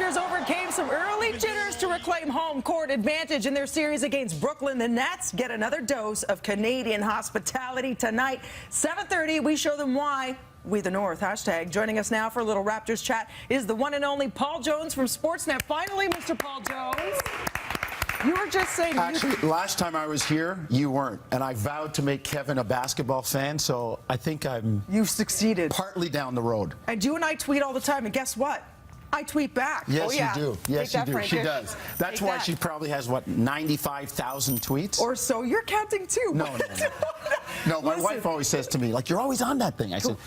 Raptors overcame some early jitters to reclaim home court advantage in their series against Brooklyn. The Nets get another dose of Canadian hospitality tonight. 7:30, we show them why. We the North, hashtag. Joining us now for a little Raptors chat is the one and only Paul Jones from Sportsnet. Finally, Mr. Paul Jones. You were just saying... Actually, last time I was here, you weren't. And I vowed to make Kevin a basketball fan, so I think I'm... You've succeeded. Partly down the road. And you and I tweet all the time, and guess what? I tweet back. Yes, oh, yeah. you do. Yes, you do. Frank. She does. That's why she probably has, what, 95,000 tweets? Or so. You're counting, too. No. No, my wife always says to me, like, you're always on that thing. I said,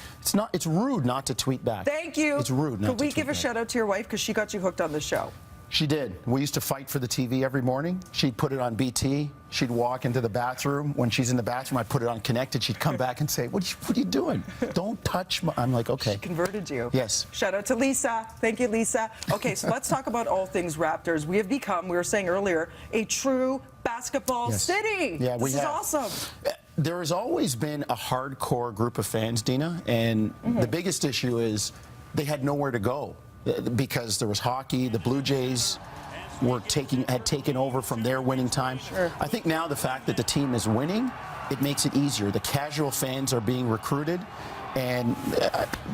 it's rude not to tweet back. Thank you. It's rude not to tweet back. Could we give a shout-out to your wife? Because she got you hooked on the show. She did. We used to fight for the TV every morning. She'd put it on BT. She'd walk into the bathroom. When she's in the bathroom, I'd put it on Connected. She'd come back and say, what are you doing? Don't touch my... I'm like, okay. She converted you. Yes. Shout out to Lisa. Thank you, Lisa. Okay, so let's talk about all things Raptors. We have become, we were saying earlier, a true basketball city. Yeah, we have. This is awesome. There has always been a hardcore group of fans, Dina, and the biggest issue is they had nowhere to go. Because there was hockey, the Blue Jays had taken over from their winning time. Sure. I think now the fact that the team is winning, it makes it easier. The casual fans are being recruited, and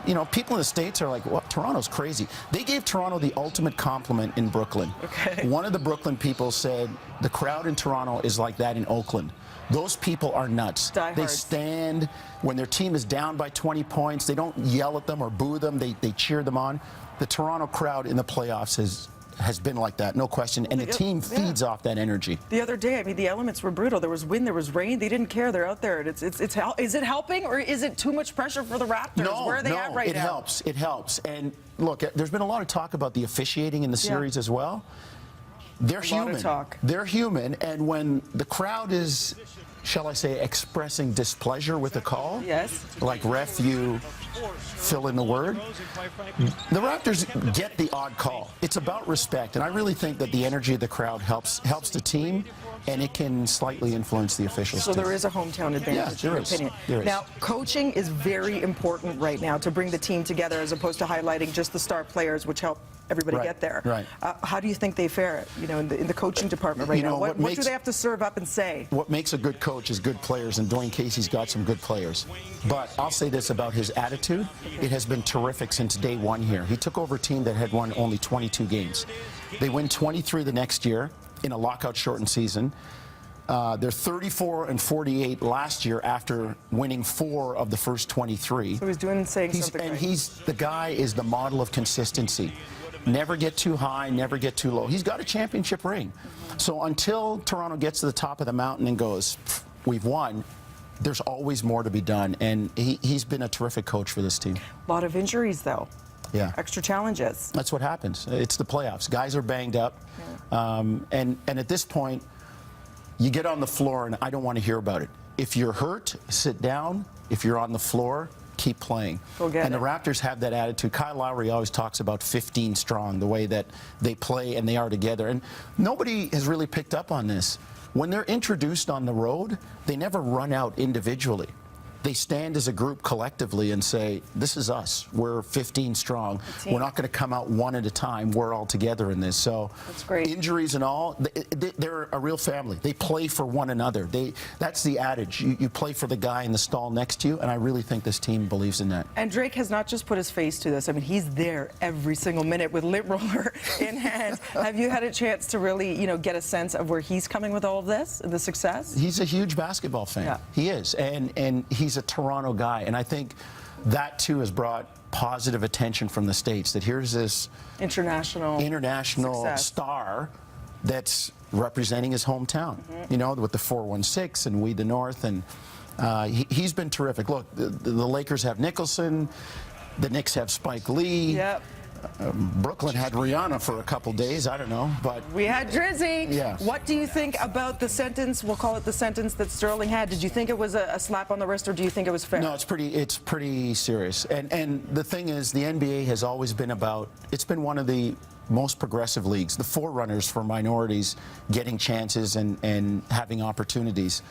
you know, people in the States are like, well, Toronto's crazy. They gave Toronto the ultimate compliment in Brooklyn. Okay. One of the Brooklyn people said the crowd in Toronto is like that in Oakland. Those people are nuts. They stand when their team is down by 20 points. They don't yell at them or boo them. They cheer them on. The Toronto crowd in the playoffs has been like that, no question, and the team feeds off that energy. The other day, I mean, the elements were brutal. There was wind, there was rain. They didn't care. They're out there. Is it helping, or is it too much pressure for the Raptors? No, Where are they at right now? It helps. It helps. And look, there's been a lot of talk about the officiating in the series as well. They're human. A lot of talk. They're human, and when the crowd is, shall I say, expressing displeasure with a call, like ref, you fill in the word, the Raptors get the odd call. It's about respect, and I really think that the energy of the crowd helps the team, and it can slightly influence the officials. So too. there is a hometown advantage, in your opinion. There is. Now, coaching is very important right now to bring the team together, as opposed to highlighting just the star players, which help everybody get there. Right. How do you think they fare, you know, in the coaching department right now? What do they have to serve up and say? What makes a good coach is good players, and Dwayne Casey's got some good players. But I'll say this about his attitude. It has been terrific since day one here. He took over a team that had won only 22 games. They win 23 the next year in a lockout-shortened season. They're 34-48 last year after winning 4 of the first 23. So he's doing and saying something right. And the guy is the model of consistency. Never get too high, never get too low. He's got a championship ring. So until Toronto gets to the top of the mountain and goes, we've won, there's always more to be done. And he's been a terrific coach for this team. A lot of injuries, though. Yeah. Extra challenges. That's what happens. It's the playoffs. Guys are banged up. And at this point, you get on the floor, and I don't want to hear about it. If you're hurt, sit down. If you're on the floor, keep playing. And the Raptors have that attitude. Kyle Lowry always talks about 15 strong, the way that they play and they are together. And nobody has really picked up on this. When they're introduced on the road, they never run out individually. They stand as a group collectively and say, this is us. We're 15 strong. We're not going to come out one at a time. We're all together in this. So that's great. Injuries and all, they're a real family. They play for one another. That's the adage. You play for the guy in the stall next to you, and I really think this team believes in that. And Drake has not just put his face to this. I mean, he's there every single minute with lint roller in hand. Have you had a chance to really, you know, get a sense of where he's coming with all of this, the success? He's a huge basketball fan. Yeah. He is, and he's a Toronto guy, and I think that too has brought positive attention from the States, that here's this international star that's representing his hometown, you know, with the 416 and We the North, and he's been terrific. Look, the Lakers have Nicholson, the Knicks have Spike Lee. Yep. Brooklyn had Rihanna for a couple days, I don't know, but we had Drizzy. Yes. What do you think about the sentence? We'll call it the sentence that Sterling had. Did you think it was a slap on the wrist, or do you think it was fair? No, it's pretty serious. And the thing is, the NBA has always been it's been one of the most progressive leagues, the forerunners for minorities getting chances and having opportunities.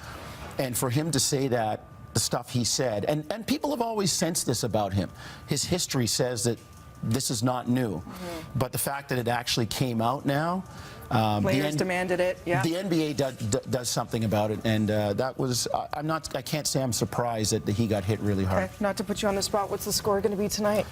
And for him to say that, the stuff he said, and people have always sensed this about him. His history says that this is not new. But the fact that it actually came out now, Players demanded it. Yeah. The NBA does something about it, and that was. I can't say I'm surprised that he got hit really hard. Okay. Not to put you on the spot, what's the score going to be tonight?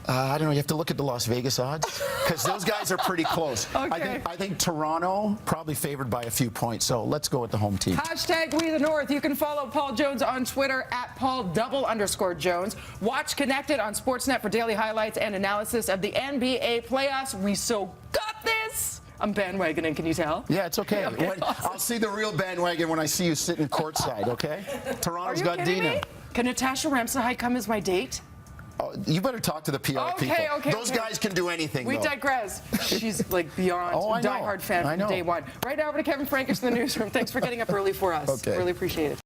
I don't know. You have to look at the Las Vegas odds because those guys are pretty close. Okay. I think Toronto probably favored by a few points. So let's go with the home team. Hashtag We the North. You can follow Paul Jones on Twitter at Paul_Jones. Watch Connected on Sportsnet for daily highlights and analysis of the NBA playoffs. We so got this. I'm bandwagoning. Can you tell? Yeah, it's okay. Okay, awesome. I'll see the real bandwagon when I see you sitting courtside. Okay. Toronto's got kidding Dina. me? Can Natasha Ramsey come as my date? Oh, you better talk to the PR people. Those guys can do anything. We though. digress. She's like beyond diehard fan from day one. Right now, over to Kevin Frankish in the newsroom. Thanks for getting up early for us. Okay. Really appreciate it.